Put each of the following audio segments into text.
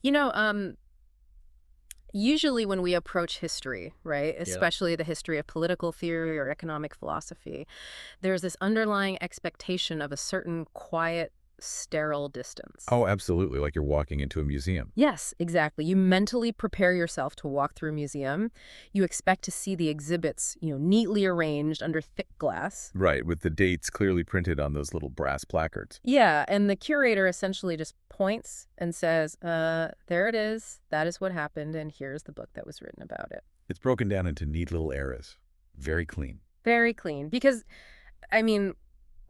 You know, usually when we approach history, right, Yeah. especially the history of political theory or economic philosophy, there's this underlying expectation of a certain quiet, sterile distance. Oh, absolutely. Like you're walking into a museum. Yes, exactly. You mentally prepare yourself to walk through a museum. You expect to see the exhibits, neatly arranged under thick glass. Right, with the dates clearly printed on those little brass placards. Yeah, and the curator essentially just points and says, there it is. That is what happened, and here's the book that was written about it. It's broken down into neat little eras. Very clean. Very clean. Because, I mean,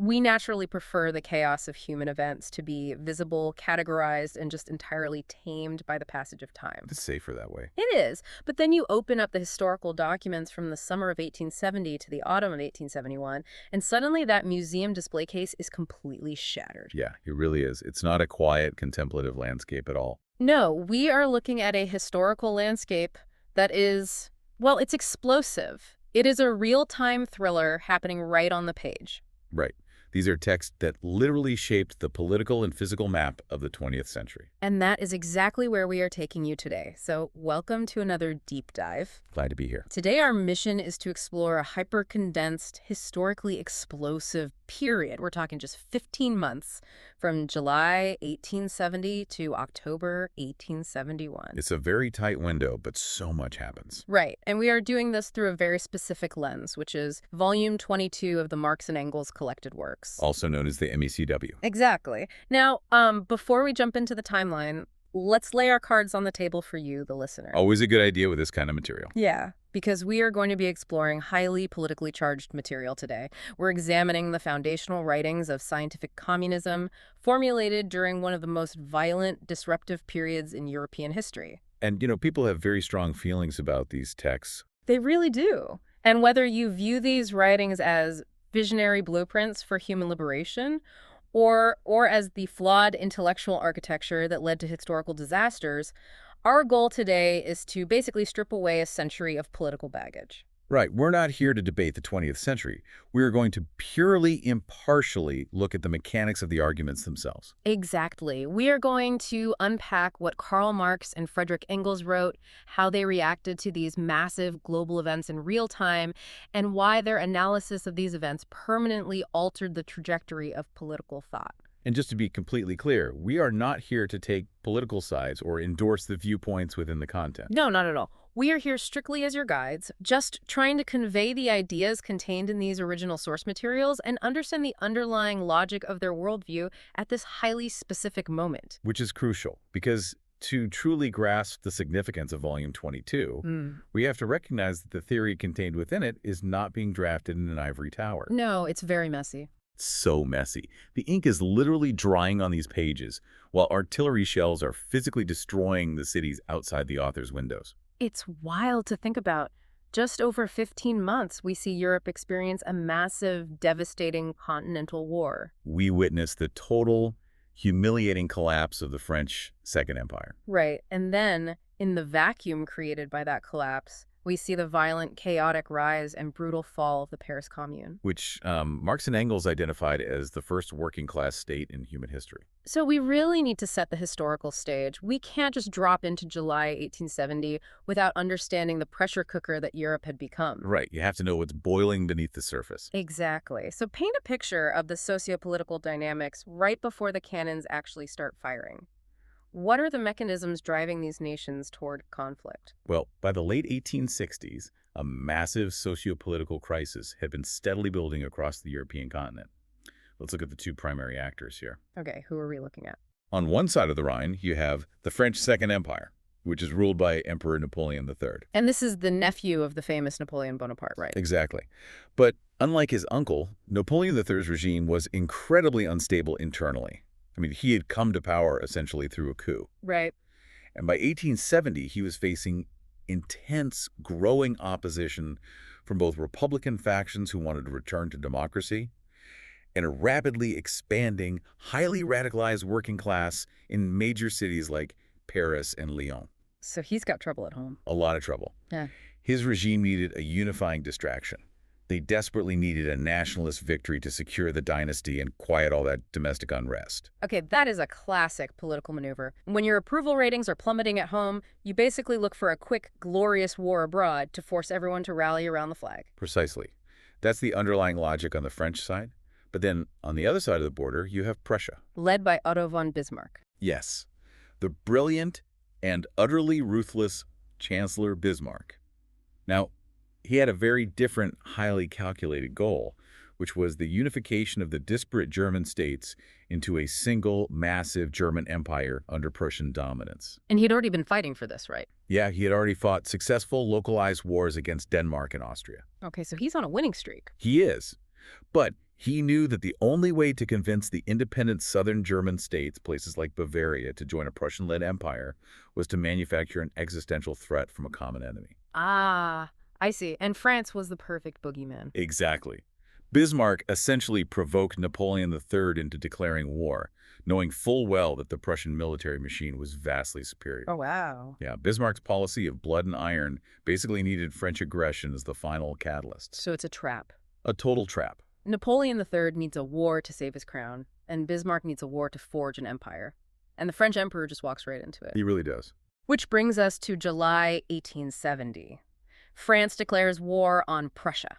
we naturally prefer the chaos of human events to be visible, categorized, and just entirely tamed by the passage of time. It's safer that way. It is. But then you open up the historical documents from the summer of 1870 to the autumn of 1871, and suddenly that museum display case is completely shattered. Yeah, it really is. It's not a quiet, contemplative landscape at all. No, we are looking at a historical landscape that is, well, it's explosive. It is a real-time thriller happening right on the page. Right. These are texts that literally shaped the political and physical map of the 20th century. And that is exactly where we are taking you today. So welcome to another deep dive. Glad to be here. Today, our mission is to explore a hyper-condensed, historically explosive period. We're talking just 15 months from July 1870 to October 1871. It's a very tight window, but so much happens. Right, and we are doing this through a very specific lens, which is Volume 22 of the Marx and Engels collected works. Also known as the MECW. Exactly. Now, before we jump into the timeline, let's lay our cards on the table for you, the listener. Always a good idea with this kind of material. Yeah, because we are going to be exploring highly politically charged material today. We're examining the foundational writings of scientific communism, formulated during one of the most violent, disruptive periods in European history. And, people have very strong feelings about these texts. They really do. And whether you view these writings as visionary blueprints for human liberation, or as the flawed intellectual architecture that led to historical disasters, our goal today is to basically strip away a century of political baggage. Right, we're not here to debate the 20th century. We're going to purely impartially look at the mechanics of the arguments themselves. Exactly. We are going to unpack what Karl Marx and Friedrich Engels wrote, how they reacted to these massive global events in real time, and why their analysis of these events permanently altered the trajectory of political thought. And just to be completely clear, we are not here to take political sides or endorse the viewpoints within the content. No, not at all. We are here strictly as your guides, just trying to convey the ideas contained in these original source materials and understand the underlying logic of their worldview at this highly specific moment. Which is crucial, because to truly grasp the significance of Volume 22, we have to recognize that the theory contained within it is not being drafted in an ivory tower. No, it's very messy. So messy. The ink is literally drying on these pages, while artillery shells are physically destroying the cities outside the author's windows. It's wild to think about. Just over 15 months, we see Europe experience a massive, devastating continental war. We witness the total, humiliating collapse of the French Second Empire. Right, and then, in the vacuum created by that collapse, we see the violent, chaotic rise and brutal fall of the Paris Commune. Which Marx and Engels identified as the first working-class state in human history. So we really need to set the historical stage. We can't just drop into July 1870 without understanding the pressure cooker that Europe had become. Right, you have to know what's boiling beneath the surface. Exactly. So paint a picture of the socio-political dynamics right before the cannons actually start firing. What are the mechanisms driving these nations toward conflict? Well, by the late 1860s, a massive socio-political crisis had been steadily building across the European continent. Let's look at the two primary actors here. Okay, who are we looking at? On one side of the Rhine, you have the French Second Empire, which is ruled by Emperor Napoleon III. And this is the nephew of the famous Napoleon Bonaparte, right? Exactly. But unlike his uncle, Napoleon III's regime was incredibly unstable internally. I mean, he had come to power essentially through a coup. Right. And by 1870, he was facing intense, growing opposition from both Republican factions who wanted to return to democracy and a rapidly expanding, highly radicalized working class in major cities like Paris and Lyon. So he's got trouble at home. A lot of trouble. Yeah. His regime needed a unifying distraction. They desperately needed a nationalist victory to secure the dynasty and quiet all that domestic unrest. Okay, that is a classic political maneuver. When your approval ratings are plummeting at home, you basically look for a quick, glorious war abroad to force everyone to rally around the flag. Precisely. That's the underlying logic on the French side. But then, on the other side of the border, you have Prussia. Led by Otto von Bismarck. Yes, the brilliant and utterly ruthless Chancellor Bismarck. Now, he had a very different, highly calculated goal, which was the unification of the disparate German states into a single, massive German empire under Prussian dominance. And he'd already been fighting for this, right? Yeah, he had already fought successful, localized wars against Denmark and Austria. Okay, so he's on a winning streak. He is. But he knew that the only way to convince the independent southern German states, places like Bavaria, to join a Prussian-led empire was to manufacture an existential threat from a common enemy. Ah, I see. And France was the perfect boogeyman. Exactly. Bismarck essentially provoked Napoleon III into declaring war, knowing full well that the Prussian military machine was vastly superior. Oh, wow. Yeah, Bismarck's policy of blood and iron basically needed French aggression as the final catalyst. So it's a trap. A total trap. Napoleon III needs a war to save his crown, and Bismarck needs a war to forge an empire. And the French emperor just walks right into it. He really does. Which brings us to July 1870. France declares war on Prussia.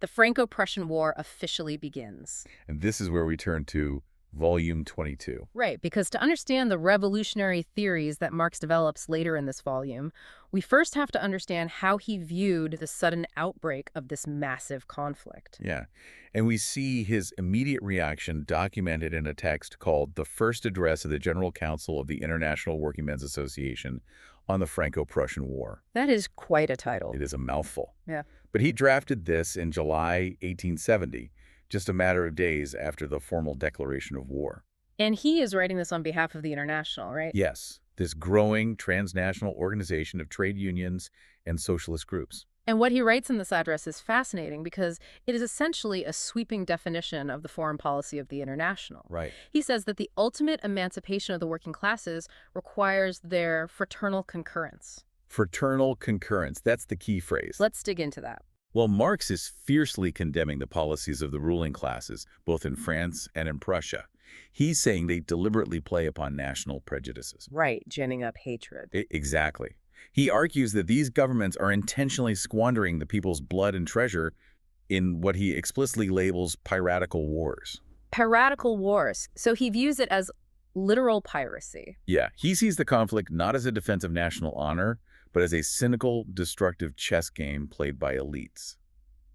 The Franco-Prussian War officially begins. And this is where we turn to Volume 22. Right, because to understand the revolutionary theories that Marx develops later in this volume, we first have to understand how he viewed the sudden outbreak of this massive conflict. Yeah, and we see his immediate reaction documented in a text called The First Address of the General Council of the International Workingmen's Association on the Franco-Prussian War. That is quite a title. It is a mouthful. Yeah. But he drafted this in July 1870, just a matter of days after the formal declaration of war. And he is writing this on behalf of the International, right? Yes, this growing transnational organization of trade unions and socialist groups. And what he writes in this address is fascinating because it is essentially a sweeping definition of the foreign policy of the International. Right. He says that the ultimate emancipation of the working classes requires their fraternal concurrence. Fraternal concurrence, that's the key phrase. Let's dig into that. Well, Marx is fiercely condemning the policies of the ruling classes, both in France and in Prussia. He's saying they deliberately play upon national prejudices. Right, ginning up hatred. Exactly. He argues that these governments are intentionally squandering the people's blood and treasure in what he explicitly labels piratical wars. Piratical wars. So he views it as literal piracy. Yeah, he sees the conflict not as a defense of national honor, but as a cynical, destructive chess game played by elites.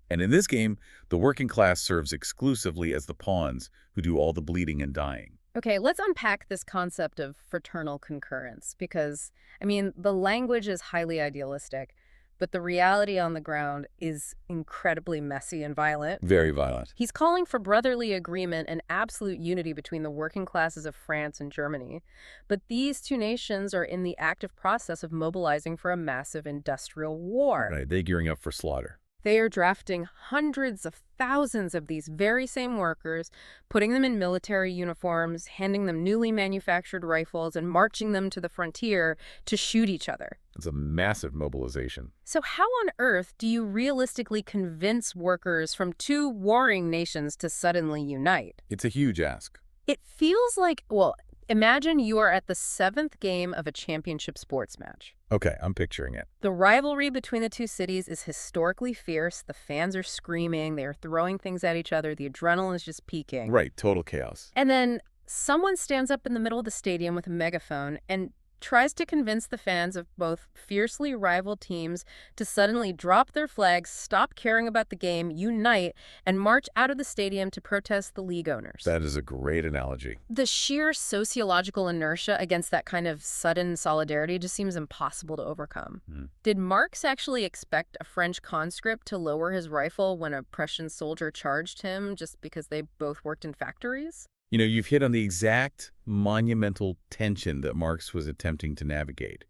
And in this game, the working class serves exclusively as the pawns who do all the bleeding and dying. Okay, let's unpack this concept of fraternal concurrence because, I mean, the language is highly idealistic, but the reality on the ground is incredibly messy and violent. Very violent. He's calling for brotherly agreement and absolute unity between the working classes of France and Germany. But these two nations are in the active process of mobilizing for a massive industrial war. Right, they're gearing up for slaughter. They are drafting hundreds of thousands of these very same workers, putting them in military uniforms, handing them newly manufactured rifles, and marching them to the frontier to shoot each other. It's a massive mobilization. So how on earth do you realistically convince workers from two warring nations to suddenly unite? It's a huge ask. It feels like, well, imagine you are at the 7th game of a championship sports match. Okay, I'm picturing it. The rivalry between the two cities is historically fierce. The fans are screaming. They are throwing things at each other. The adrenaline is just peaking. Right, total chaos. And then someone stands up in the middle of the stadium with a megaphone and tries to convince the fans of both fiercely rival teams to suddenly drop their flags, stop caring about the game, unite, and march out of the stadium to protest the league owners. That is a great analogy. The sheer sociological inertia against that kind of sudden solidarity just seems impossible to overcome. Did Marx actually expect a French conscript to lower his rifle when a Prussian soldier charged him just because they both worked in factories? You know, you've hit on the exact monumental tension that Marx was attempting to navigate.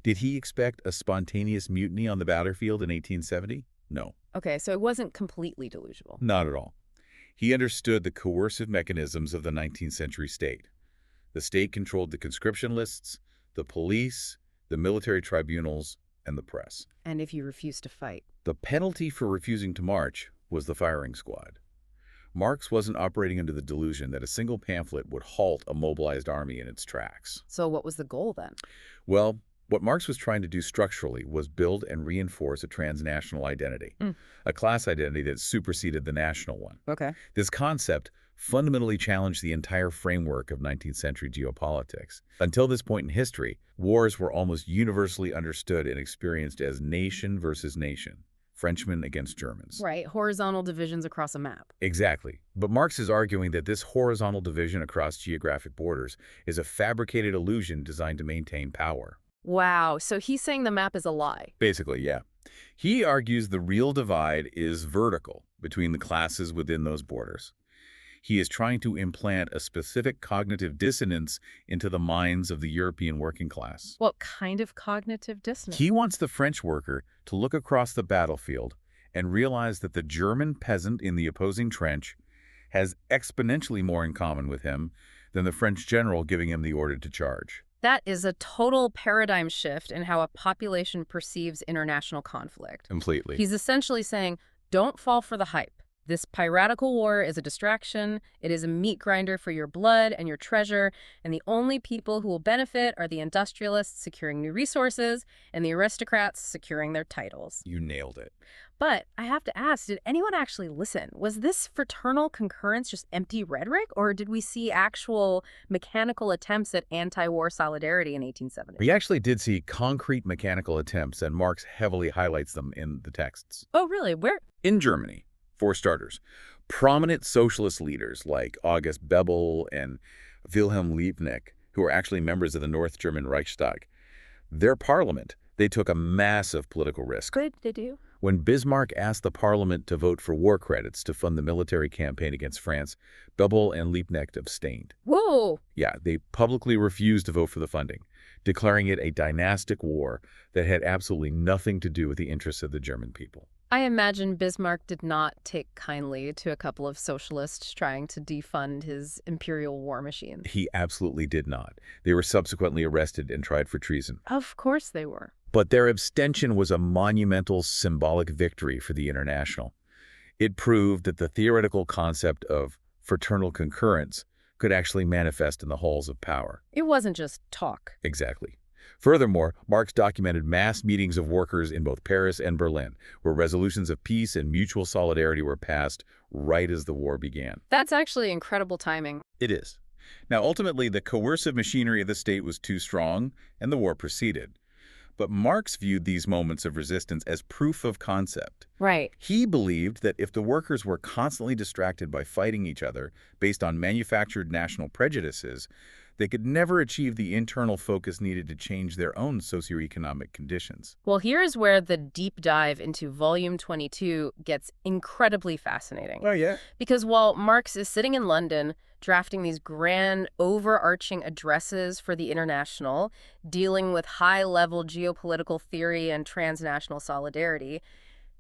Did he expect a spontaneous mutiny on the battlefield in 1870? No. Okay, so it wasn't completely delusional. Not at all. He understood the coercive mechanisms of the 19th century state. The state controlled the conscription lists, the police, the military tribunals, and the press. And if you refuse to fight? The penalty for refusing to march was the firing squad. Marx wasn't operating under the delusion that a single pamphlet would halt a mobilized army in its tracks. So what was the goal then? Well, what Marx was trying to do structurally was build and reinforce a transnational identity, Mm. a class identity that superseded the national one. Okay. This concept fundamentally challenged the entire framework of 19th century geopolitics. Until this point in history, wars were almost universally understood and experienced as nation versus nation, Frenchmen against Germans. Right, horizontal divisions across a map. Exactly. But Marx is arguing that this horizontal division across geographic borders is a fabricated illusion designed to maintain power. Wow, so he's saying the map is a lie. Basically, yeah. He argues the real divide is vertical between the classes within those borders. He is trying to implant a specific cognitive dissonance into the minds of the European working class. What kind of cognitive dissonance? He wants the French worker to look across the battlefield and realize that the German peasant in the opposing trench has exponentially more in common with him than the French general giving him the order to charge. That is a total paradigm shift in how a population perceives international conflict. Completely. He's essentially saying, don't fall for the hype. This piratical war is a distraction. It is a meat grinder for your blood and your treasure, and the only people who will benefit are the industrialists securing new resources and the aristocrats securing their titles. You nailed it. But I have to ask, did anyone actually listen? Was this fraternal concurrence just empty rhetoric, or did we see actual mechanical attempts at anti-war solidarity in 1870? We actually did see concrete mechanical attempts, and Marx heavily highlights them in the texts. Oh, really? Where? In Germany, for starters, prominent socialist leaders like August Bebel and Wilhelm Liebknecht, who are actually members of the North German Reichstag, their parliament, they took a massive political risk. Good, they do. When Bismarck asked the parliament to vote for war credits to fund the military campaign against France, Bebel and Liebknecht abstained. Whoa! Yeah, they publicly refused to vote for the funding, declaring it a dynastic war that had absolutely nothing to do with the interests of the German people. I imagine Bismarck did not take kindly to a couple of socialists trying to defund his imperial war machine. He absolutely did not. They were subsequently arrested and tried for treason. Of course they were. But their abstention was a monumental symbolic victory for the International. It proved that the theoretical concept of fraternal concurrence could actually manifest in the halls of power. It wasn't just talk. Exactly. Furthermore, Marx documented mass meetings of workers in both Paris and Berlin, where resolutions of peace and mutual solidarity were passed right as the war began. That's actually incredible timing. It is. Now, ultimately, the coercive machinery of the state was too strong, and the war proceeded. But Marx viewed these moments of resistance as proof of concept. Right. He believed that if the workers were constantly distracted by fighting each other based on manufactured national prejudices, they could never achieve the internal focus needed to change their own socioeconomic conditions. Well, here's where the deep dive into Volume 22 gets incredibly fascinating. Oh, yeah? Because while Marx is sitting in London drafting these grand, overarching addresses for the International, dealing with high-level geopolitical theory and transnational solidarity,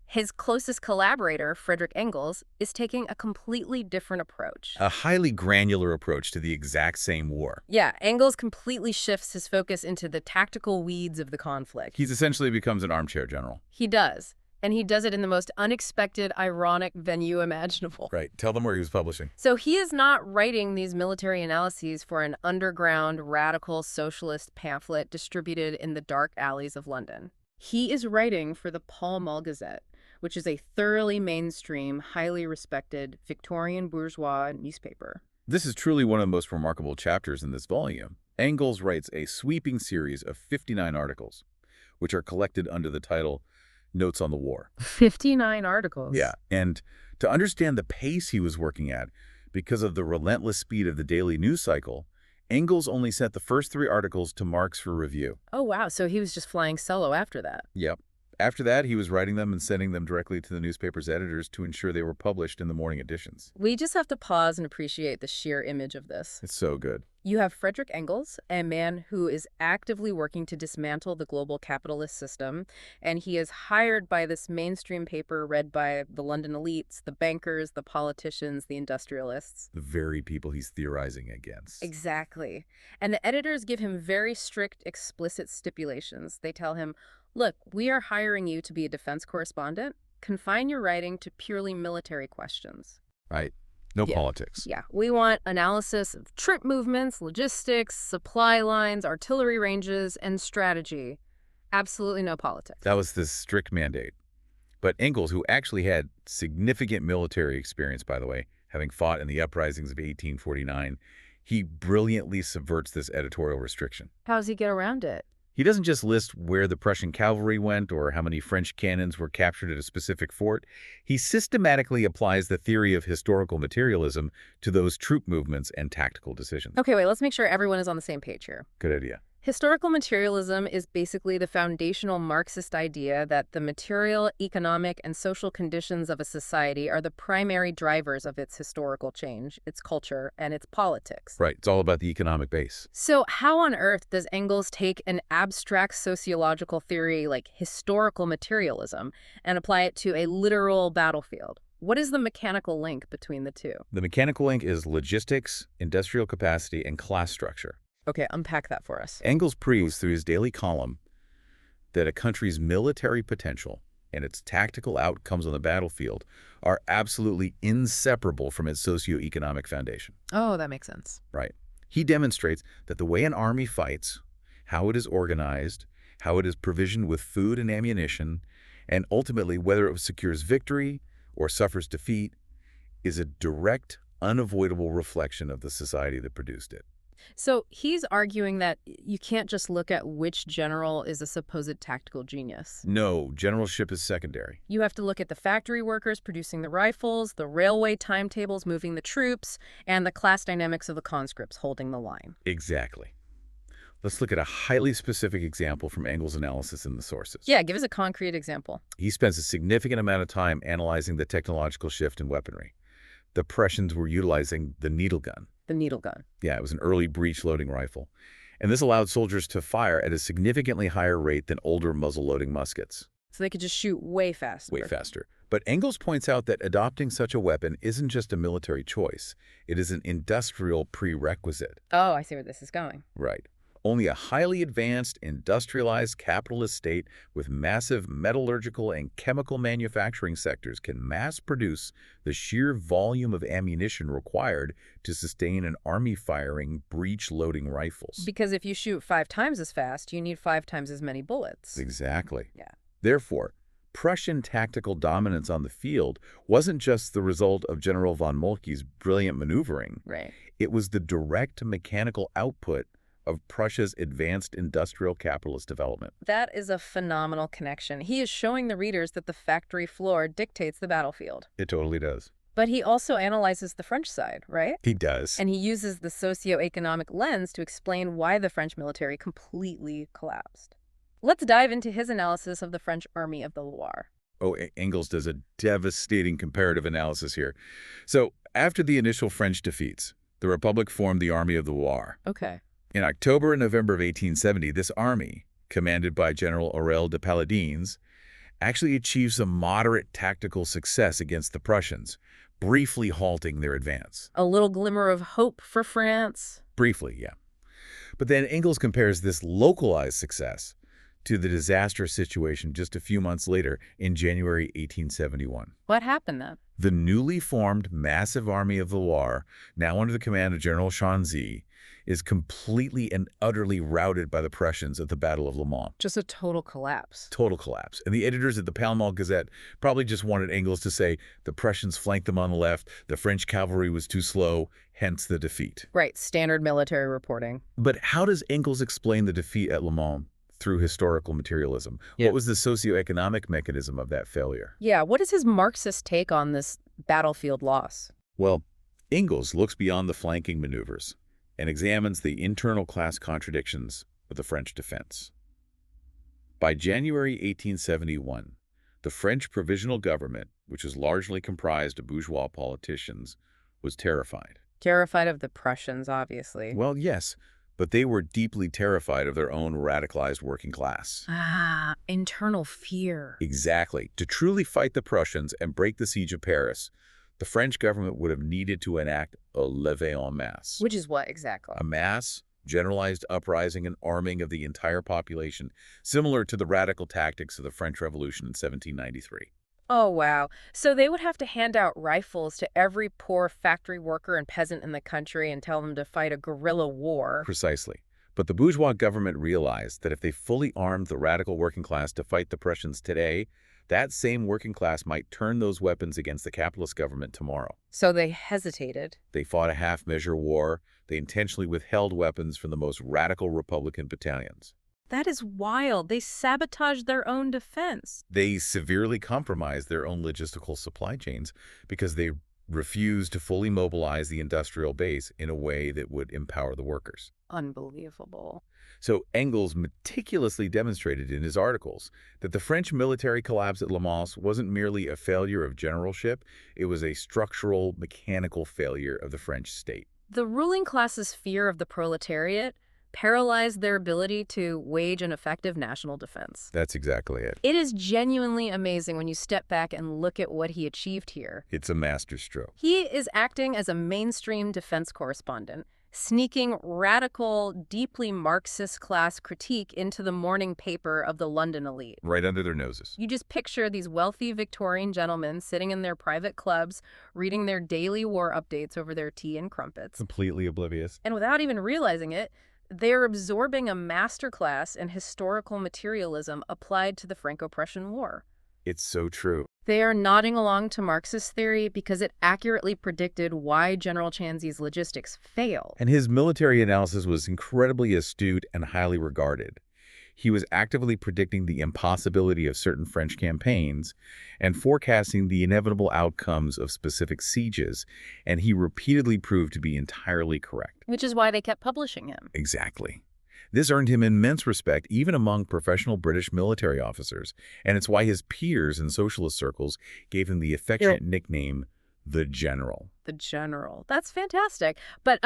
his closest collaborator, Friedrich Engels, is taking a completely different approach. A highly granular approach to the exact same war. Yeah, Engels completely shifts his focus into the tactical weeds of the conflict. He essentially becomes an armchair general. He does. And he does it in the most unexpected, ironic venue imaginable. Right. Tell them where he was publishing. So he is not writing these military analyses for an underground, radical socialist pamphlet distributed in the dark alleys of London. He is writing for the Pall Mall Gazette, which is a thoroughly mainstream, highly respected Victorian bourgeois newspaper. This is truly one of the most remarkable chapters in this volume. Engels writes a sweeping series of 59 articles, which are collected under the title Notes on the War. 59 articles. Yeah, and to understand the pace he was working at, because of the relentless speed of the daily news cycle, Engels only sent the first 3 articles to Marx for review. Oh, wow. So he was just flying solo after that. Yep. After that, he was writing them and sending them directly to the newspaper's editors to ensure they were published in the morning editions. We just have to pause and appreciate the sheer image of this. It's so good. You have Friedrich Engels, a man who is actively working to dismantle the global capitalist system, and he is hired by this mainstream paper read by the London elites, the bankers, the politicians, the industrialists. The very people he's theorizing against. Exactly. And the editors give him very strict, explicit stipulations. They tell him, look, we are hiring you to be a defense correspondent, confine your writing to purely military questions. Right. No Yeah. politics. Yeah, we want analysis of troop movements, logistics, supply lines, artillery ranges, and strategy. Absolutely no politics. That was the strict mandate. But Engels, who actually had significant military experience, by the way, having fought in the uprisings of 1849, he brilliantly subverts this editorial restriction. How does he get around it? He doesn't just list where the Prussian cavalry went or how many French cannons were captured at a specific fort. He systematically applies the theory of historical materialism to those troop movements and tactical decisions. Okay, wait, let's make sure everyone is on the same page here. Good idea. Historical materialism is basically the foundational Marxist idea that the material, economic, and social conditions of a society are the primary drivers of its historical change, its culture, and its politics. Right. It's all about the economic base. So how on earth does Engels take an abstract sociological theory like historical materialism and apply it to a literal battlefield? What is the mechanical link between the two? The mechanical link is logistics, industrial capacity, and class structure. Okay, unpack that for us. Engels proves through his daily column that a country's military potential and its tactical outcomes on the battlefield are absolutely inseparable from its socioeconomic foundation. Oh, that makes sense. Right. He demonstrates that the way an army fights, how it is organized, how it is provisioned with food and ammunition, and ultimately whether it secures victory or suffers defeat, is a direct, unavoidable reflection of the society that produced it. So he's arguing that you can't just look at which general is a supposed tactical genius. No, generalship is secondary. You have to look at the factory workers producing the rifles, the railway timetables moving the troops, and the class dynamics of the conscripts holding the line. Exactly. Let's look at a highly specific example from Engels' analysis in the sources. Yeah, give us a concrete example. He spends a significant amount of time analyzing the technological shift in weaponry. The Prussians were utilizing the needle gun. The needle gun. Yeah, it was an early breech-loading rifle. And this allowed soldiers to fire at a significantly higher rate than older muzzle-loading muskets. So they could just shoot way faster. Way faster. But Engels points out that adopting such a weapon isn't just a military choice. It is an industrial prerequisite. Oh, I see where this is going. Right. Only a highly advanced, industrialized capitalist state with massive metallurgical and chemical manufacturing sectors can mass-produce the sheer volume of ammunition required to sustain an army firing breech-loading rifles. Because if you shoot 5 times as fast, you need 5 times as many bullets. Exactly. Yeah. Therefore, Prussian tactical dominance on the field wasn't just the result of General von Moltke's brilliant maneuvering. Right. It was the direct mechanical output of Prussia's advanced industrial capitalist development. That is a phenomenal connection. He is showing the readers that the factory floor dictates the battlefield. It totally does. But he also analyzes the French side, right? He does. And he uses the socioeconomic lens to explain why the French military completely collapsed. Let's dive into his analysis of the French Army of the Loire. Oh, Engels does a devastating comparative analysis here. So, after the initial French defeats, the Republic formed the Army of the Loire. Okay. In October and November of 1870, this army, commanded by General Aurel de Paladines, actually achieved some moderate tactical success against the Prussians, briefly halting their advance. A little glimmer of hope for France. Briefly, yeah. But then Engels compares this localized success to the disastrous situation just a few months later in January 1871. What happened then? The newly formed massive Army of the Loire, now under the command of General Chanzy, is completely and utterly routed by the Prussians at the Battle of Le Mans. Just a total collapse. Total collapse. And the editors at the Pall Mall Gazette probably just wanted Engels to say the Prussians flanked them on the left, the French cavalry was too slow, hence the defeat. Right, standard military reporting. But how does Engels explain the defeat at Le Mans through historical materialism? Yeah. What was the socioeconomic mechanism of that failure? Yeah, what is his Marxist take on this battlefield loss? Well, Engels looks beyond the flanking maneuvers and examines the internal class contradictions of the French defense. By January 1871, the French provisional government, which was largely comprised of bourgeois politicians, was terrified. Terrified of the Prussians, obviously. Well, yes, but they were deeply terrified of their own radicalized working class. Ah, internal fear. Exactly. To truly fight the Prussians and break the siege of Paris, the French government would have needed to enact a levée en masse. Which is what exactly? A mass, generalized uprising and arming of the entire population, similar to the radical tactics of the French Revolution in 1793. Oh, wow. So they would have to hand out rifles to every poor factory worker and peasant in the country and tell them to fight a guerrilla war. Precisely. But the bourgeois government realized that if they fully armed the radical working class to fight the Prussians today, that same working class might turn those weapons against the capitalist government tomorrow. So they hesitated. They fought a half-measure war. They intentionally withheld weapons from the most radical Republican battalions. That is wild. They sabotaged their own defense. They severely compromised their own logistical supply chains because they refused to fully mobilize the industrial base in a way that would empower the workers. Unbelievable. So Engels meticulously demonstrated in his articles that the French military collapse at Le Mans wasn't merely a failure of generalship, it was a structural, mechanical failure of the French state. The ruling class's fear of the proletariat paralyzed their ability to wage an effective national defense. That's exactly it. It is genuinely amazing when you step back and look at what he achieved here. It's a masterstroke. He is acting as a mainstream defense correspondent, sneaking radical, deeply Marxist class critique into the morning paper of the London elite. Right under their noses. You just picture these wealthy Victorian gentlemen sitting in their private clubs, reading their daily war updates over their tea and crumpets. Completely oblivious. And without even realizing it, they're absorbing a masterclass in historical materialism applied to the Franco-Prussian War. It's so true. They are nodding along to Marxist theory because it accurately predicted why General Chanzy's logistics failed. And his military analysis was incredibly astute and highly regarded. He was actively predicting the impossibility of certain French campaigns and forecasting the inevitable outcomes of specific sieges, and he repeatedly proved to be entirely correct. Which is why they kept publishing him. Exactly. This earned him immense respect even among professional British military officers, and it's why his peers in socialist circles gave him the affectionate nickname, the General. The General. That's fantastic. But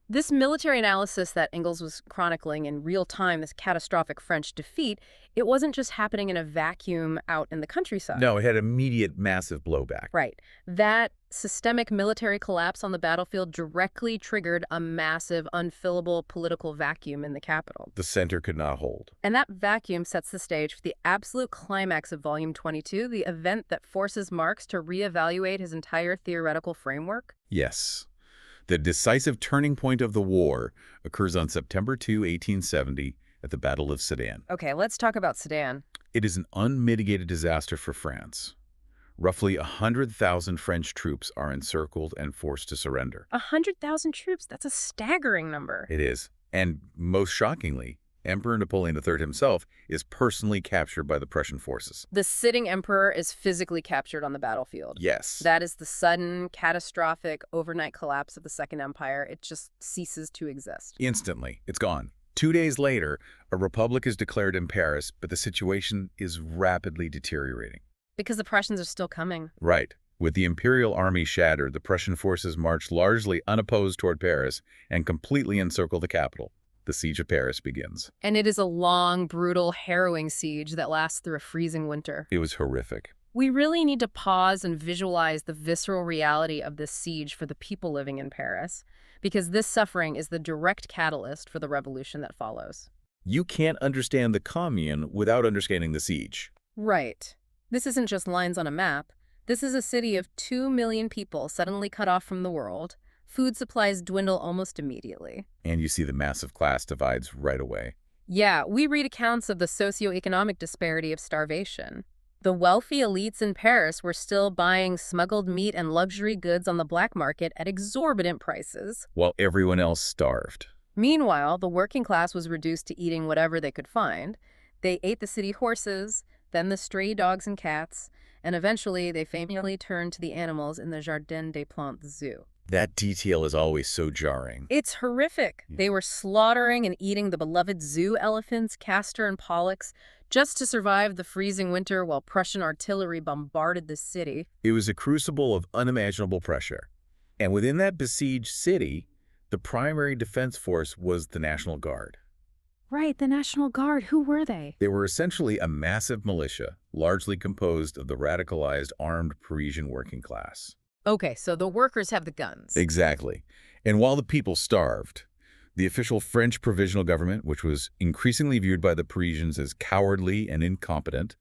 this military analysis that Engels was chronicling in real time, this catastrophic French defeat, it wasn't just happening in a vacuum out in the countryside. No, it had immediate massive blowback. Right. That systemic military collapse on the battlefield directly triggered a massive, unfillable political vacuum in the capital. The center could not hold. And that vacuum sets the stage for the absolute climax of Volume 22, the event that forces Marx to reevaluate his entire theoretical framework. Yes. The decisive turning point of the war occurs on September 2, 1870, at the Battle of Sedan. Okay, let's talk about Sedan. It is an unmitigated disaster for France. Roughly 100,000 French troops are encircled and forced to surrender. 100,000 troops, that's a staggering number. It is. And most shockingly, Emperor Napoleon III himself is personally captured by the Prussian forces. The sitting emperor is physically captured on the battlefield. Yes. That is the sudden, catastrophic, overnight collapse of the Second Empire. It just ceases to exist. Instantly. It's gone. 2 days later, a republic is declared in Paris, but the situation is rapidly deteriorating. Because the Prussians are still coming. Right. With the imperial army shattered, the Prussian forces march largely unopposed toward Paris and completely encircle the capital. The siege of Paris begins. And it is a long, brutal, harrowing siege that lasts through a freezing winter. It was horrific. We really need to pause and visualize the visceral reality of this siege for the people living in Paris, because this suffering is the direct catalyst for the revolution that follows. You can't understand the Commune without understanding the siege. Right. This isn't just lines on a map. This is a city of 2 million people suddenly cut off from the world. Food supplies dwindle almost immediately. And you see the massive class divides right away. Yeah, we read accounts of the socioeconomic disparity of starvation. The wealthy elites in Paris were still buying smuggled meat and luxury goods on the black market at exorbitant prices, while everyone else starved. Meanwhile, the working class was reduced to eating whatever they could find. They ate the city horses, then the stray dogs and cats, and eventually they famously turned to the animals in the Jardin des Plantes zoo. That detail is always so jarring. It's horrific. They were slaughtering and eating the beloved zoo elephants, Castor and Pollux, just to survive the freezing winter while Prussian artillery bombarded the city. It was a crucible of unimaginable pressure. And within that besieged city, the primary defense force was the National Guard. Right, the National Guard. Who were they? They were essentially a massive militia, largely composed of the radicalized armed Parisian working class. Okay, so the workers have the guns. Exactly. And while the people starved, the official French provisional government, which was increasingly viewed by the Parisians as cowardly and incompetent,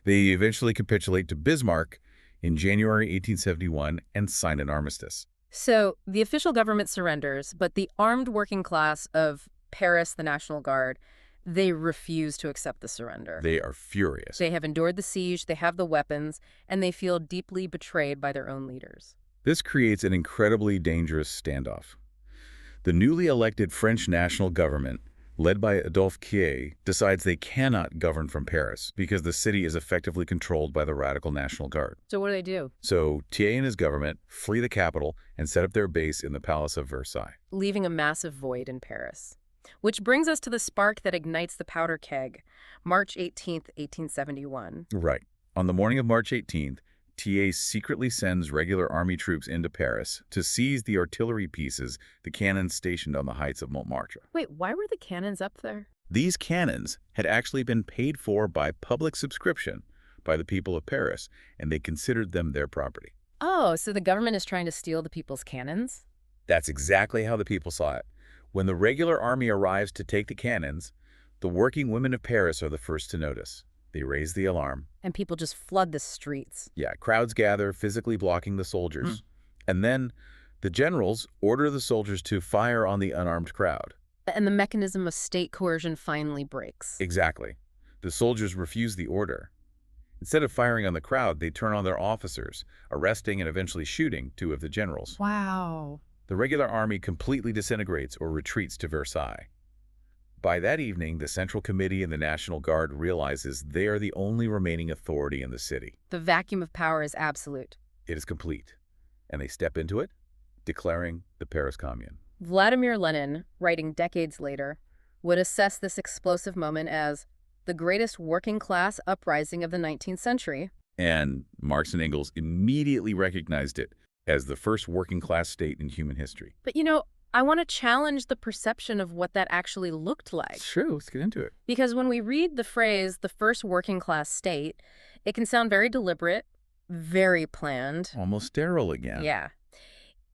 they eventually capitulate to Bismarck in January 1871 and sign an armistice. So the official government surrenders, but the armed working class of Paris, the National Guard, they refuse to accept the surrender. They are furious. They have endured the siege, they have the weapons, and they feel deeply betrayed by their own leaders. This creates an incredibly dangerous standoff. The newly elected French national government, led by Adolphe Thiers, decides they cannot govern from Paris because the city is effectively controlled by the radical National Guard. So what do? So Thiers and his government flee the capital and set up their base in the Palace of Versailles, Leaving a massive void in Paris. Which brings us to the spark that ignites the powder keg, March 18th, 1871. Right. On the morning of March 18th, Thiers secretly sends regular army troops into Paris to seize the artillery pieces, the cannons stationed on the heights of Montmartre. Wait, why were the cannons up there? These cannons had actually been paid for by public subscription by the people of Paris, and they considered them their property. Oh, so the government is trying to steal the people's cannons? That's exactly how the people saw it. When the regular army arrives to take the cannons, the working women of Paris are the first to notice. They raise the alarm. And people just flood the streets. Yeah, crowds gather, physically blocking the soldiers. And then the generals order the soldiers to fire on the unarmed crowd. And the mechanism of state coercion finally breaks. Exactly. The soldiers refuse the order. Instead of firing on the crowd, they turn on their officers, arresting and eventually shooting 2 of the generals. Wow. The regular army completely disintegrates or retreats to Versailles. By that evening, the Central Committee and the National Guard realizes they are the only remaining authority in the city. The vacuum of power is absolute. It is complete, and they step into it, declaring the Paris Commune. Vladimir Lenin, writing decades later, would assess this explosive moment as the greatest working-class uprising of the 19th century. And Marx and Engels immediately recognized it as the first working-class state in human history. But I want to challenge the perception of what that actually looked like. Sure, let's get into it. Because when we read the phrase, the first working class state, it can sound very deliberate, very planned. Almost sterile again. Yeah.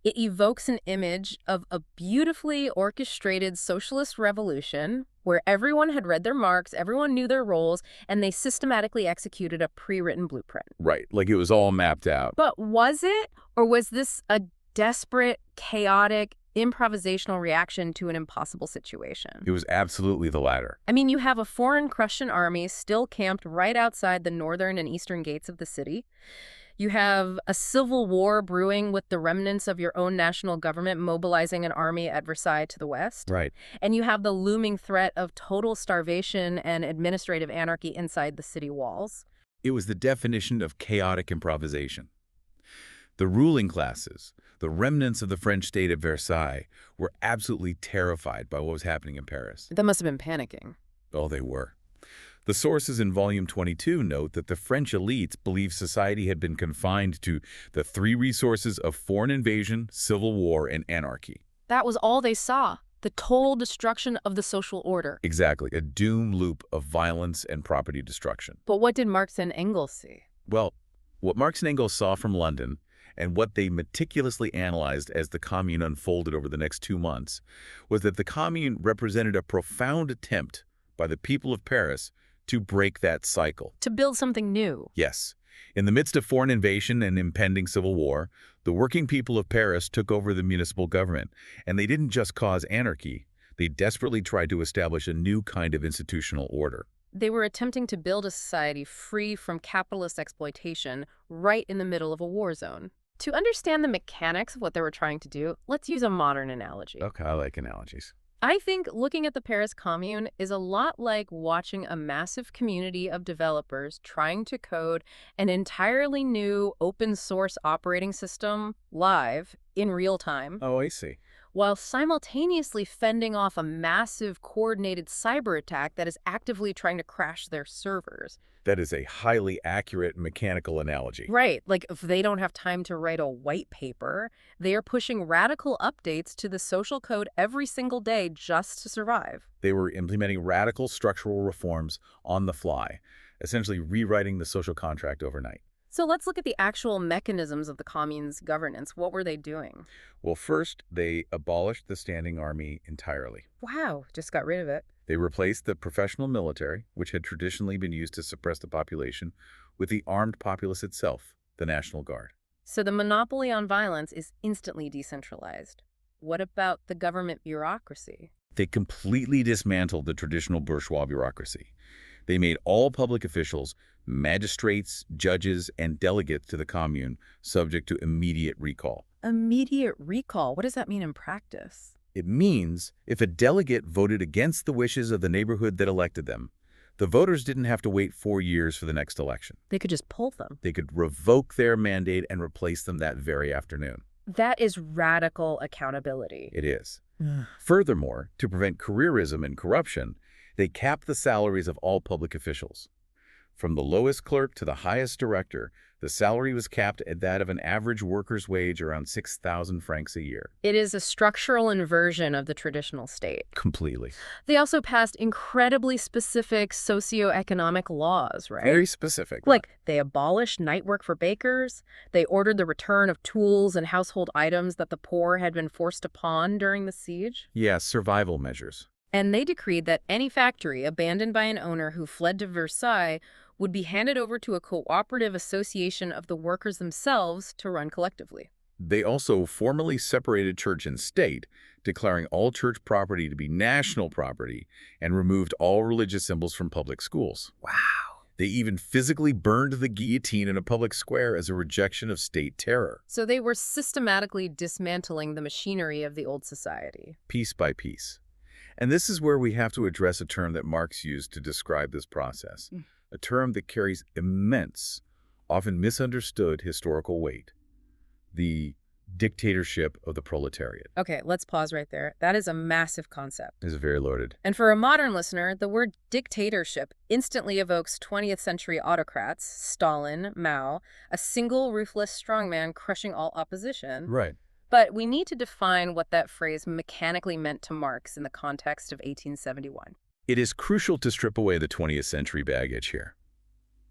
It evokes an image of a beautifully orchestrated socialist revolution where everyone had read their Marx, everyone knew their roles, and they systematically executed a pre-written blueprint. Right, like it was all mapped out. But was it, or was this a desperate, chaotic, improvisational reaction to an impossible situation? It was absolutely the latter. I mean, you have a foreign Prussian army still camped right outside the northern and eastern gates of the city. You have a civil war brewing with the remnants of your own national government mobilizing an army at Versailles to the west. Right. And you have the looming threat of total starvation and administrative anarchy inside the city walls. It was the definition of chaotic improvisation. The ruling classes, the remnants of the French state at Versailles, were absolutely terrified by what was happening in Paris. That must have been panicking. Oh, they were. The sources in Volume 22 note that the French elites believed society had been confined to the 3 resources of foreign invasion, civil war, and anarchy. That was all they saw, the total destruction of the social order. Exactly, a doom loop of violence and property destruction. But what did Marx and Engels see? Well, what Marx and Engels saw from London and what they meticulously analyzed as the Commune unfolded over the next 2 months was that the Commune represented a profound attempt by the people of Paris to break that cycle. To build something new. Yes. In the midst of foreign invasion and impending civil war, the working people of Paris took over the municipal government, and they didn't just cause anarchy. They desperately tried to establish a new kind of institutional order. They were attempting to build a society free from capitalist exploitation right in the middle of a war zone. To understand the mechanics of what they were trying to do, let's use a modern analogy. Okay, I like analogies. I think looking at the Paris Commune is a lot like watching a massive community of developers trying to code an entirely new open source operating system live in real time, Oh, I see. while simultaneously fending off a massive coordinated cyber attack that is actively trying to crash their servers. That is a highly accurate mechanical analogy. Right, like if they don't have time to write a white paper, they are pushing radical updates to the social code every single day just to survive. They were implementing radical structural reforms on the fly, essentially rewriting the social contract overnight. So let's look at the actual mechanisms of the commune's governance. What were they doing? Well, first, they abolished the standing army entirely. Wow, just got rid of it. They replaced the professional military, which had traditionally been used to suppress the population, with the armed populace itself, the National Guard. So the monopoly on violence is instantly decentralized. What about the government bureaucracy? They completely dismantled the traditional bourgeois bureaucracy. They made all public officials, magistrates, judges, and delegates to the commune subject to immediate recall. Immediate recall. What does that mean in practice? It means if a delegate voted against the wishes of the neighborhood that elected them, the voters didn't have to wait 4 years for the next election. They could just pull them. They could revoke their mandate and replace them that very afternoon. That is radical accountability. It is. Furthermore, to prevent careerism and corruption, they capped the salaries of all public officials. From the lowest clerk to the highest director, the salary was capped at that of an average worker's wage around 6,000 francs a year. It is a structural inversion of the traditional state. Completely. They also passed incredibly specific socioeconomic laws, right? Very specific. Like, they abolished night work for bakers, they ordered the return of tools and household items that the poor had been forced to pawn during the siege. Yes, survival measures. And they decreed that any factory abandoned by an owner who fled to Versailles would be handed over to a cooperative association of the workers themselves to run collectively. They also formally separated church and state, declaring all church property to be national property, and removed all religious symbols from public schools. Wow. They even physically burned the guillotine in a public square as a rejection of state terror. So they were systematically dismantling the machinery of the old society. Piece by piece. And this is where we have to address a term that Marx used to describe this process, a term that carries immense, often misunderstood historical weight: the dictatorship of the proletariat. Okay, let's pause right there. That is a massive concept. It's very loaded. And for a modern listener, the word dictatorship instantly evokes 20th century autocrats, Stalin, Mao, a single ruthless strongman crushing all opposition. Right. But we need to define what that phrase mechanically meant to Marx in the context of 1871. It is crucial to strip away the 20th century baggage here.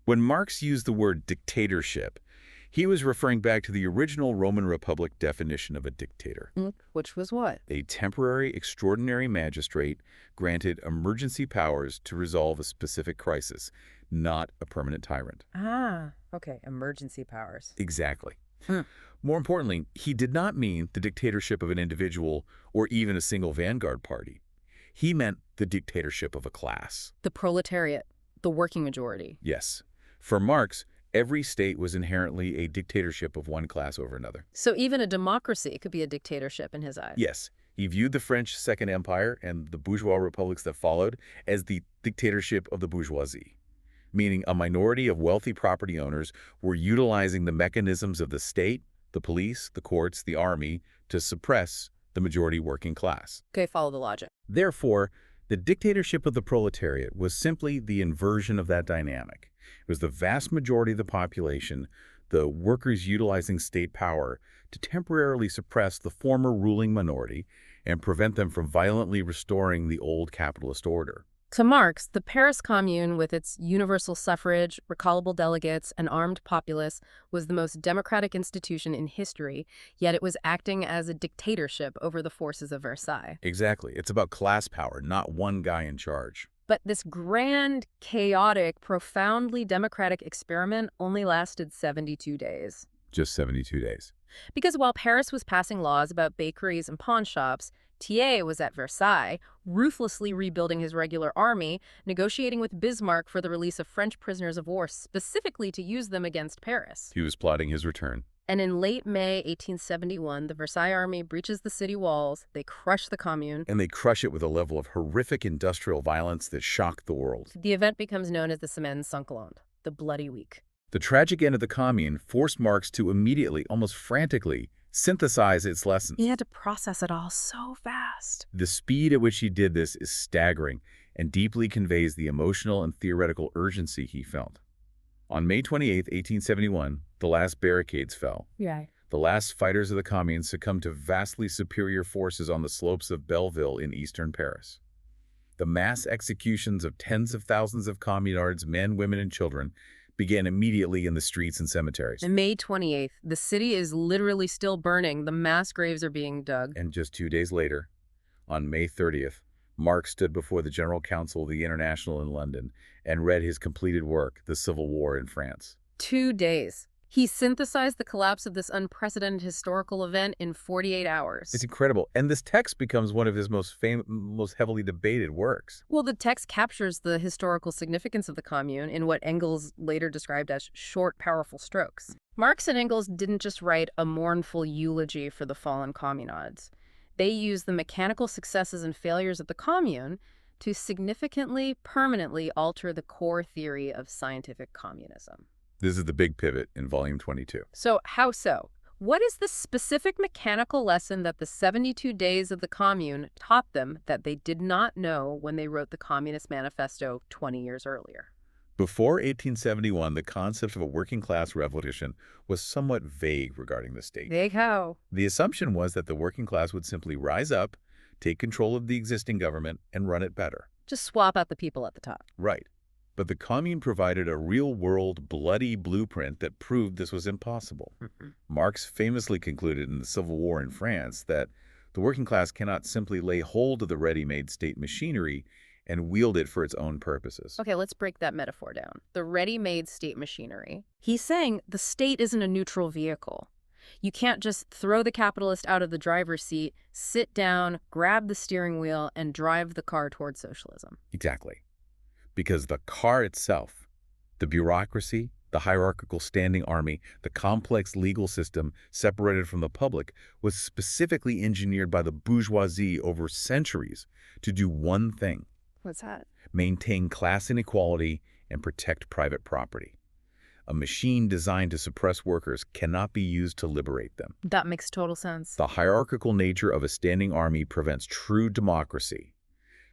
When Marx used the word dictatorship, he was referring back to the original Roman Republic definition of a dictator. Which was what? A temporary, extraordinary magistrate granted emergency powers to resolve a specific crisis, not a permanent tyrant. Ah, okay, emergency powers. Exactly. More importantly, he did not mean the dictatorship of an individual or even a single vanguard party. He meant the dictatorship of a class. The proletariat, the working majority. Yes. For Marx, every state was inherently a dictatorship of one class over another. So even a democracy could be a dictatorship in his eyes. Yes. He viewed the French Second Empire and the bourgeois republics that followed as the dictatorship of the bourgeoisie, meaning a minority of wealthy property owners were utilizing the mechanisms of the state, the police, the courts, the army to suppress the majority working class. Okay, follow the logic. Therefore, the dictatorship of the proletariat was simply the inversion of that dynamic. It was the vast majority of the population, the workers utilizing state power to temporarily suppress the former ruling minority and prevent them from violently restoring the old capitalist order. To Marx, the Paris Commune, with its universal suffrage, recallable delegates, and armed populace, was the most democratic institution in history, yet it was acting as a dictatorship over the forces of Versailles. Exactly. It's about class power, not one guy in charge. But this grand, chaotic, profoundly democratic experiment only lasted 72 days. Just 72 days. Because while Paris was passing laws about bakeries and pawn shops, Thiers was at Versailles, ruthlessly rebuilding his regular army, negotiating with Bismarck for the release of French prisoners of war, specifically to use them against Paris. He was plotting his return. And in late May 1871, the Versailles army breaches the city walls, they crush the commune. And they crush it with a level of horrific industrial violence that shocked the world. The event becomes known as the Semaine Sanglante, the Bloody Week. The tragic end of the commune forced Marx to immediately, almost frantically, synthesize its lessons. He had to process it all so fast. The speed at which he did this is staggering and deeply conveys the emotional and theoretical urgency he felt. On May 28, 1871, the last barricades fell. Yeah. The last fighters of the commune succumbed to vastly superior forces on the slopes of Belleville in eastern Paris. The mass executions of tens of thousands of communards, men, women, and children, began immediately in the streets and cemeteries. On May 28th, the city is literally still burning. The mass graves are being dug. And just 2 days later, on May 30th, Marx stood before the General Council of the International in London and read his completed work, The Civil War in France. 2 days. He synthesized the collapse of this unprecedented historical event in 48 It's hours. incredible. And this text becomes one of his most heavily debated works. Well, the text captures the historical significance of the Commune in what Engels later described as short, powerful strokes. Marx and Engels didn't just write a mournful eulogy for the fallen communards. They used the mechanical successes and failures of the Commune to significantly, permanently alter the core theory of scientific communism. This is the big pivot in Volume 22. So how so? What is the specific mechanical lesson that the 72 days of the Commune taught them that they did not know when they wrote the Communist Manifesto 20 years earlier? Before 1871, the concept of a working-class revolution was somewhat vague regarding the state. Vague how? The assumption was that the working class would simply rise up, take control of the existing government, and run it better. Just swap out the people at the top. Right. But the Commune provided a real-world, bloody blueprint that proved this was impossible. Marx famously concluded in the Civil War in France that the working class cannot simply lay hold of the ready-made state machinery and wield it for its own purposes. Okay, let's break that metaphor down. The ready-made state machinery. He's saying the state isn't a neutral vehicle. You can't just throw the capitalist out of the driver's seat, sit down, grab the steering wheel, and drive the car towards socialism. Exactly. Because the car itself, the bureaucracy, the hierarchical standing army, the complex legal system separated from the public, was specifically engineered by the bourgeoisie over centuries to do one thing: What's that? maintain class inequality and protect private property. A machine designed to suppress workers cannot be used to liberate them. That makes total sense. The hierarchical nature of a standing army prevents true democracy.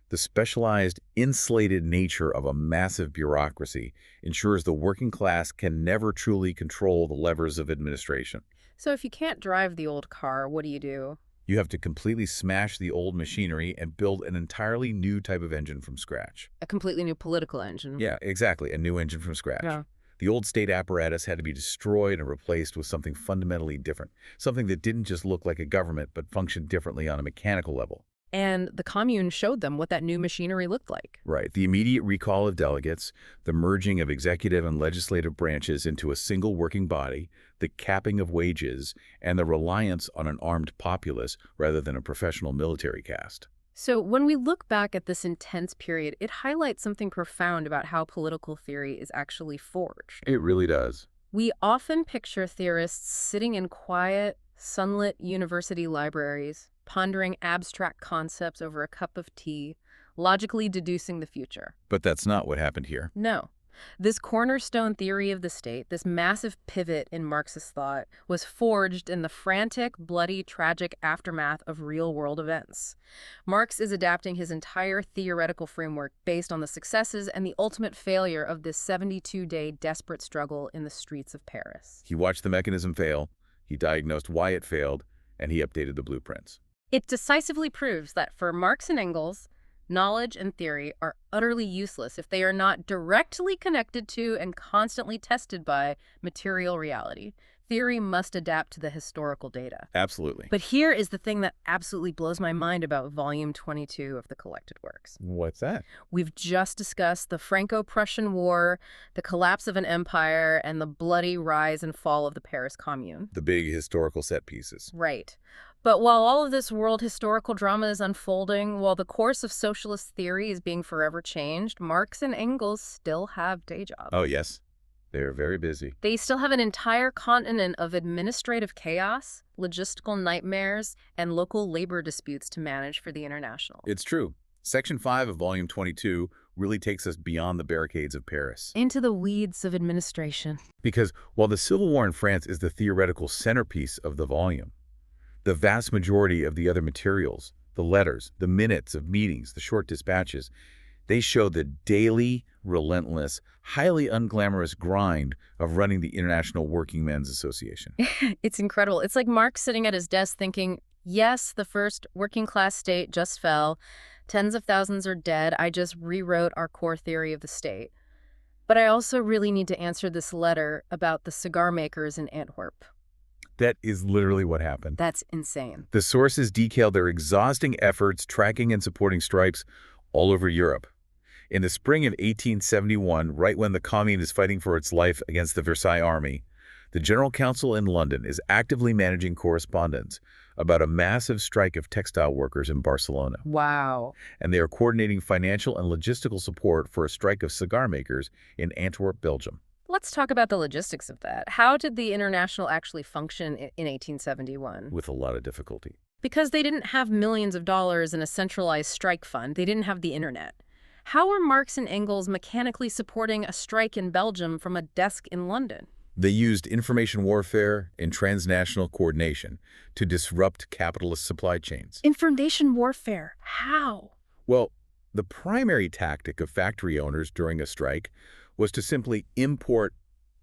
The specialized, insulated nature of a massive bureaucracy ensures the working class can never truly control the levers of administration. So if you can't drive the old car, what do? You have to completely smash the old machinery and build an entirely new type of engine from scratch. A completely new political engine. Yeah, exactly, a new engine from scratch. Yeah. The old state apparatus had to be destroyed and replaced with something fundamentally different, something that didn't just look like a government but functioned differently on a mechanical level. And the Commune showed them what that new machinery looked like. Right. The immediate recall of delegates, the merging of executive and legislative branches into a single working body, the capping of wages, and the reliance on an armed populace rather than a professional military caste. So when we look back at this intense period, it highlights something profound about how political theory is actually forged. It really does. We often picture theorists sitting in quiet, sunlit university libraries, pondering abstract concepts over a cup of tea, logically deducing the future. But that's not what happened here. No. This cornerstone theory of the state, this massive pivot in Marxist thought, was forged in the frantic, bloody, tragic aftermath of real-world events. Marx is adapting his entire theoretical framework based on the successes and the ultimate failure of this 72-day desperate struggle in the streets of Paris. He watched the mechanism fail, he diagnosed why it failed, and he updated the blueprints. It decisively proves that for Marx and Engels, knowledge and theory are utterly useless if they are not directly connected to and constantly tested by material reality. Theory must adapt to the historical data. Absolutely. But here is the thing that absolutely blows my mind about Volume 22 of the collected works. What's that? We've just discussed the Franco-Prussian War, the collapse of an empire, and the bloody rise and fall of the Paris Commune. The big historical set pieces. Right. But while all of this world historical drama is unfolding, while the course of socialist theory is being forever changed, Marx and Engels still have day jobs. Oh, yes. They're very busy. They still have an entire continent of administrative chaos, logistical nightmares, and local labor disputes to manage for the International. It's true. Section 5 of Volume 22 really takes us beyond the barricades of Paris. Into the weeds of administration. Because while the Civil War in France is the theoretical centerpiece of the volume, the vast majority of the other materials, the letters, the minutes of meetings, the short dispatches, they show the daily, relentless, highly unglamorous grind of running the International Working Men's Association. It's incredible. It's like Marx sitting at his desk thinking, yes, the first working class state just fell. Tens of thousands are dead. I just rewrote our core theory of the state. But I also really need to answer this letter about the cigar makers in Antwerp. That is literally what happened. That's insane. The sources detail their exhausting efforts tracking and supporting strikes all over Europe. In the spring of 1871, right when the Commune is fighting for its life against the Versailles army, The General Council in London is actively managing correspondence about a massive strike of textile workers in Barcelona, Wow. and they are coordinating financial and logistical support for a strike of cigar makers in Antwerp, Belgium. Let's talk about the logistics of that. How did the International actually function in 1871? With a lot of difficulty. Because they didn't have millions of dollars in a centralized strike fund. They didn't have the internet. How were Marx and Engels mechanically supporting a strike in Belgium from a desk in London? They used information warfare and transnational coordination to disrupt capitalist supply chains. Information warfare. How? Well, the primary tactic of factory owners during a strike was to simply import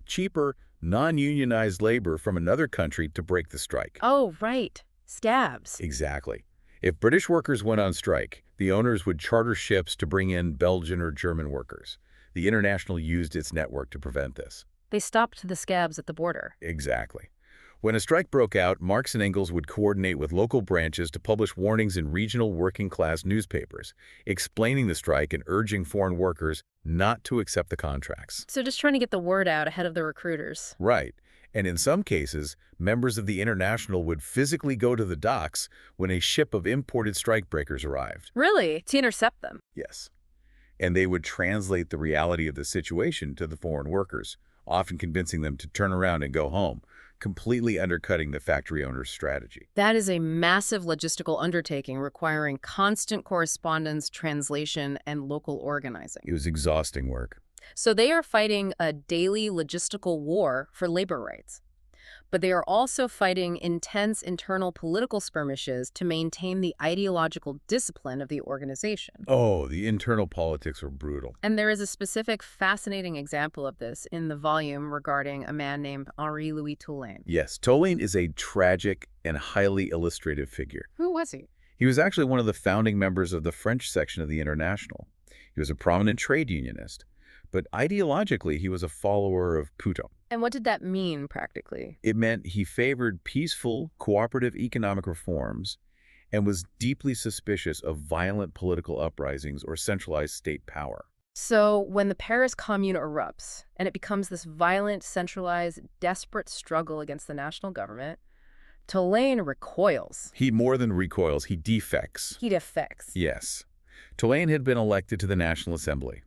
cheaper, non-unionized labor from another country to break the strike. Oh, right. Scabs. Exactly. If British workers went on strike, the owners would charter ships to bring in Belgian or German workers. The International used its network to prevent this. They stopped the scabs at the border. Exactly. When a strike broke out, Marx and Engels would coordinate with local branches to publish warnings in regional working-class newspapers, explaining the strike and urging foreign workers not to accept the contracts. So just trying to get the word out ahead of the recruiters. Right. And in some cases, members of the International would physically go to the docks when a ship of imported strikebreakers arrived. Really? To intercept them? Yes. And they would translate the reality of the situation to the foreign workers, often convincing them to turn around and go home, completely undercutting the factory owner's strategy. That is a massive logistical undertaking requiring constant correspondence, translation, and local organizing. It was exhausting work. So they are fighting a daily logistical war for labor rights. But they are also fighting intense internal political skirmishes to maintain the ideological discipline of the organization. Oh, the internal politics were brutal. And there is a specific fascinating example of this in the volume regarding a man named Henri Louis Toulaine. Yes, Toulaine is a tragic and highly illustrative figure. Who was he? He was actually one of the founding members of the French section of the International. He was a prominent trade unionist, but ideologically he was a follower of Couthon. And what did that mean, practically? It meant he favored peaceful, cooperative economic reforms and was deeply suspicious of violent political uprisings or centralized state power. So when the Paris Commune erupts and it becomes this violent, centralized, desperate struggle against the national government, Toulaine recoils. He more than recoils, he defects. He defects. Yes. Toulaine had been elected to the National Assembly.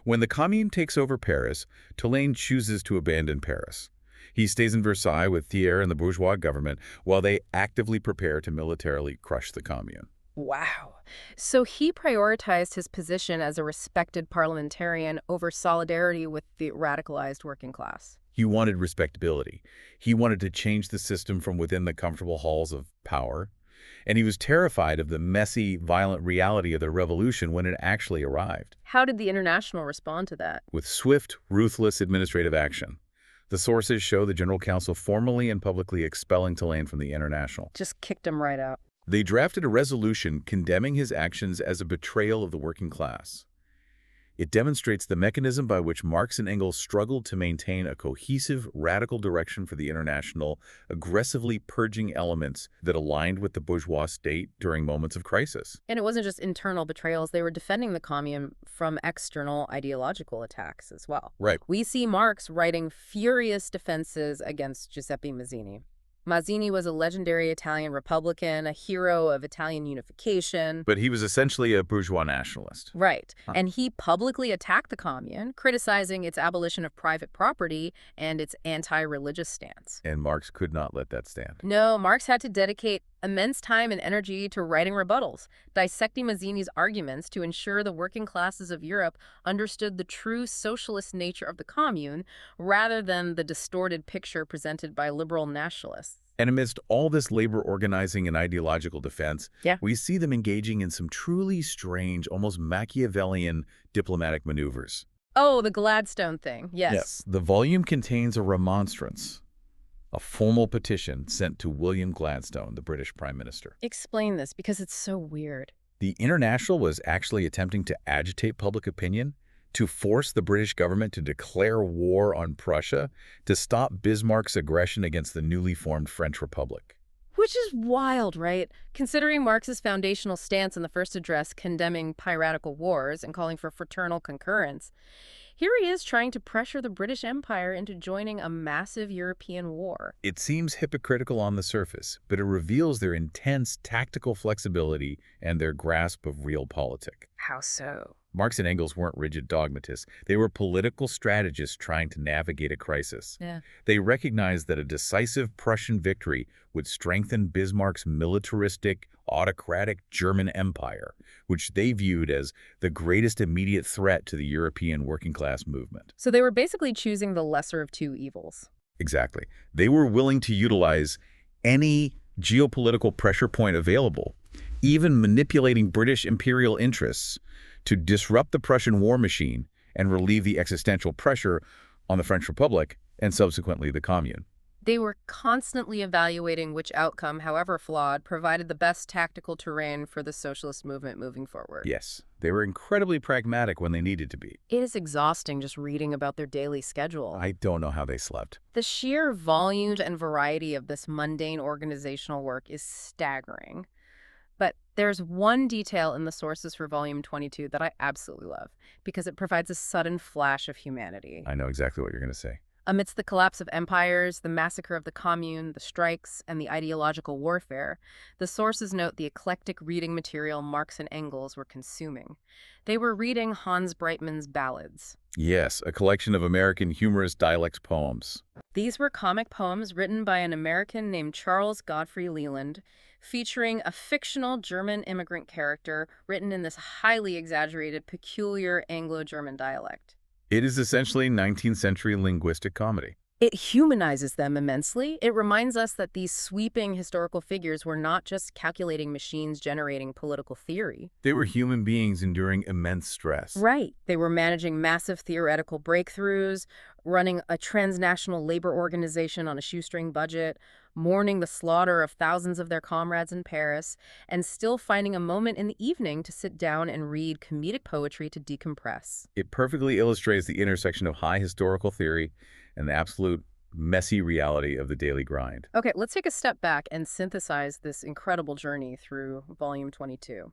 When the Commune takes over Paris, Toulaine chooses to abandon Paris. He stays in Versailles with Thiers and the bourgeois government while they actively prepare to militarily crush the Commune. Wow. So he prioritized his position as a respected parliamentarian over solidarity with the radicalized working class. He wanted respectability. He wanted to change the system from within the comfortable halls of power. And he was terrified of the messy, violent reality of the revolution when it actually arrived. How did the International respond to that? With swift, ruthless administrative action. The sources show the General Council formally and publicly expelling Toulaine from the International. Just kicked him right out. They drafted a resolution condemning his actions as a betrayal of the working class. It demonstrates the mechanism by which Marx and Engels struggled to maintain a cohesive, radical direction for the International, aggressively purging elements that aligned with the bourgeois state during moments of crisis. And it wasn't just internal betrayals. They were defending the Commune from external ideological attacks as well. Right. We see Marx writing furious defenses against Giuseppe Mazzini. Mazzini was a legendary Italian Republican, a hero of Italian unification. But he was essentially a bourgeois nationalist. Right. And he publicly attacked the Commune, criticizing its abolition of private property and its anti-religious stance. And Marx could not let that stand. No, Marx had to dedicate immense time and energy to writing rebuttals, dissecting Mazzini's arguments to ensure the working classes of Europe understood the true socialist nature of the Commune rather than the distorted picture presented by liberal nationalists. And amidst all this labor organizing and ideological defense, we see them engaging in some truly strange, almost Machiavellian diplomatic maneuvers. Oh, the Gladstone thing. Yes. The volume contains a remonstrance, a formal petition sent to William Gladstone, the British Prime Minister. Explain this, because it's so weird. The International was actually attempting to agitate public opinion, to force the British government to declare war on Prussia, to stop Bismarck's aggression against the newly formed French Republic. Which is wild, right? Considering Marx's foundational stance in the first address condemning piratical wars and calling for fraternal concurrence, Here he is trying to pressure the British Empire into joining a massive European war. It seems hypocritical on the surface, but it reveals their intense tactical flexibility and their grasp of realpolitik. How so? Marx and Engels weren't rigid dogmatists. They were political strategists trying to navigate a crisis. Yeah. They recognized that a decisive Prussian victory would strengthen Bismarck's militaristic, autocratic German Empire, which they viewed as the greatest immediate threat to the European working-class movement. So they were basically choosing the lesser of two evils. Exactly. They were willing to utilize any geopolitical pressure point available, even manipulating British imperial interests, to disrupt the Prussian war machine and relieve the existential pressure on the French Republic and subsequently the Commune. They were constantly evaluating which outcome, however flawed, provided the best tactical terrain for the socialist movement moving forward. Yes, they were incredibly pragmatic when they needed to be. It is exhausting just reading about their daily schedule. I don't know how they slept. The sheer volume and variety of this mundane organizational work is staggering. But there's one detail in the sources for Volume 22 that I absolutely love, because it provides a sudden flash of humanity. I know exactly what you're going to say. Amidst the collapse of empires, the massacre of the Commune, the strikes, and the ideological warfare, the sources note the eclectic reading material Marx and Engels were consuming. They were reading Hans Breitmann's ballads. Yes, a collection of American humorous dialect poems. These were comic poems written by an American named Charles Godfrey Leland, featuring a fictional German immigrant character written in this highly exaggerated, peculiar Anglo-German dialect. It is essentially 19th century linguistic comedy. It humanizes them immensely. It reminds us that these sweeping historical figures were not just calculating machines generating political theory. They were human beings enduring immense stress. Right. They were managing massive theoretical breakthroughs, running a transnational labor organization on a shoestring budget, mourning the slaughter of thousands of their comrades in Paris, and still finding a moment in the evening to sit down and read comedic poetry to decompress. It perfectly illustrates the intersection of high historical theory and the absolute messy reality of the daily grind. Okay, let's take a step back and synthesize this incredible journey through Volume 22.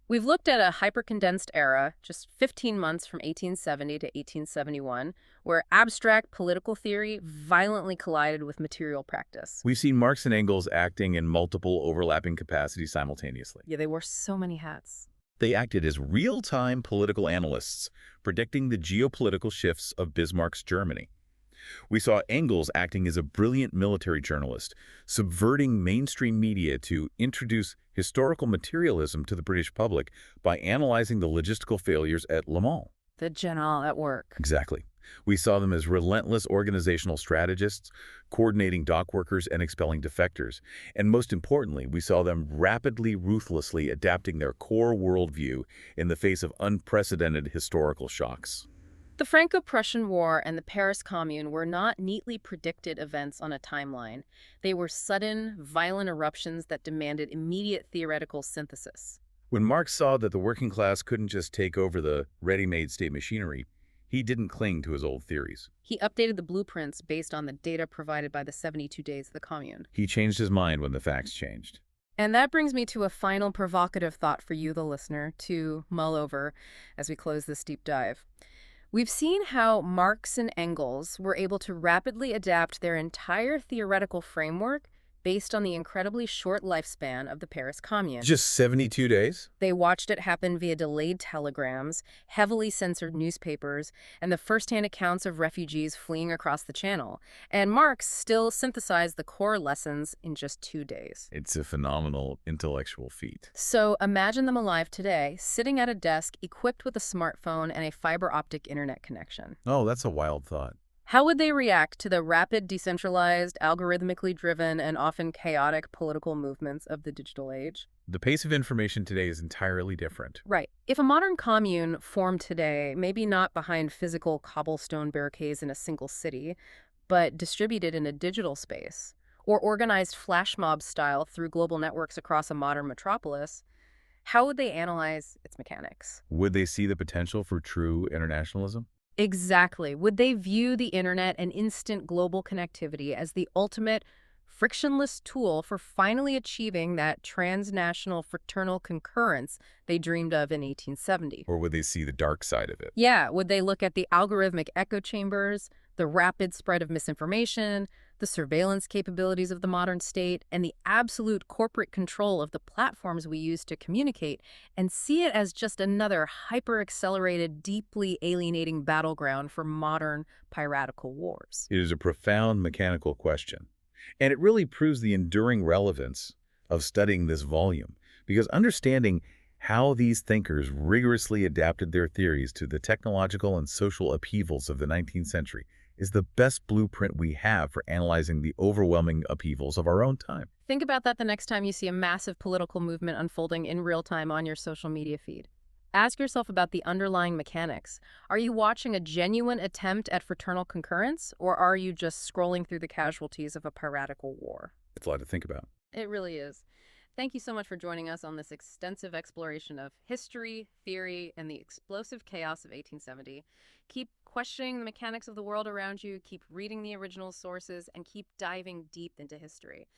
We've looked at a hyper-condensed era, just 15 months from 1870 to 1871, where abstract political theory violently collided with material practice. We've seen Marx and Engels acting in multiple overlapping capacities simultaneously. Yeah, they wore so many hats. They acted as real-time political analysts, predicting the geopolitical shifts of Bismarck's Germany. We saw Engels acting as a brilliant military journalist, subverting mainstream media to introduce historical materialism to the British public by analyzing the logistical failures at Le Mans. The general at work. Exactly. We saw them as relentless organizational strategists, coordinating dock workers and expelling defectors. And most importantly, we saw them rapidly, ruthlessly adapting their core worldview in the face of unprecedented historical shocks. The Franco-Prussian War and the Paris Commune were not neatly predicted events on a timeline. They were sudden, violent eruptions that demanded immediate theoretical synthesis. When Marx saw that the working class couldn't just take over the ready-made state machinery, he didn't cling to his old theories. He updated the blueprints based on the data provided by the 72 days of the Commune. He changed his mind when the facts changed. And that brings me to a final provocative thought for you, the listener, to mull over as we close this deep dive. We've seen how Marx and Engels were able to rapidly adapt their entire theoretical framework based on the incredibly short lifespan of the Paris Commune. Just 72 days? They watched it happen via delayed telegrams, heavily censored newspapers, and the first-hand accounts of refugees fleeing across the Channel. And Marx still synthesized the core lessons in just 2 days. It's a phenomenal intellectual feat. So imagine them alive today, sitting at a desk equipped with a smartphone and a fiber optic internet connection. Oh, that's a wild thought. How would they react to the rapid, decentralized, algorithmically driven, and often chaotic political movements of the digital age? The pace of information today is entirely different. Right. If a modern commune formed today, maybe not behind physical cobblestone barricades in a single city, but distributed in a digital space, or organized flash mob style through global networks across a modern metropolis, how would they analyze its mechanics? Would they see the potential for true internationalism? Exactly. Would they view the internet and instant global connectivity as the ultimate frictionless tool for finally achieving that transnational fraternal concurrence they dreamed of in 1870. Or would they see the dark side of it? Yeah, would they look at the algorithmic echo chambers, the rapid spread of misinformation, the surveillance capabilities of the modern state, and the absolute corporate control of the platforms we use to communicate, and see it as just another hyper-accelerated, deeply alienating battleground for modern piratical wars? It is a profound mechanical question. And it really proves the enduring relevance of studying this volume, because understanding how these thinkers rigorously adapted their theories to the technological and social upheavals of the 19th century is the best blueprint we have for analyzing the overwhelming upheavals of our own time. Think about that the next time you see a massive political movement unfolding in real time on your social media feed. Ask yourself about the underlying mechanics. Are you watching a genuine attempt at fraternal concurrence, or are you just scrolling through the casualties of a piratical war? It's a lot to think about. It really is. Thank you so much for joining us on this extensive exploration of history, theory, and the explosive chaos of 1870. Keep questioning the mechanics of the world around you, keep reading the original sources, and keep diving deep into history.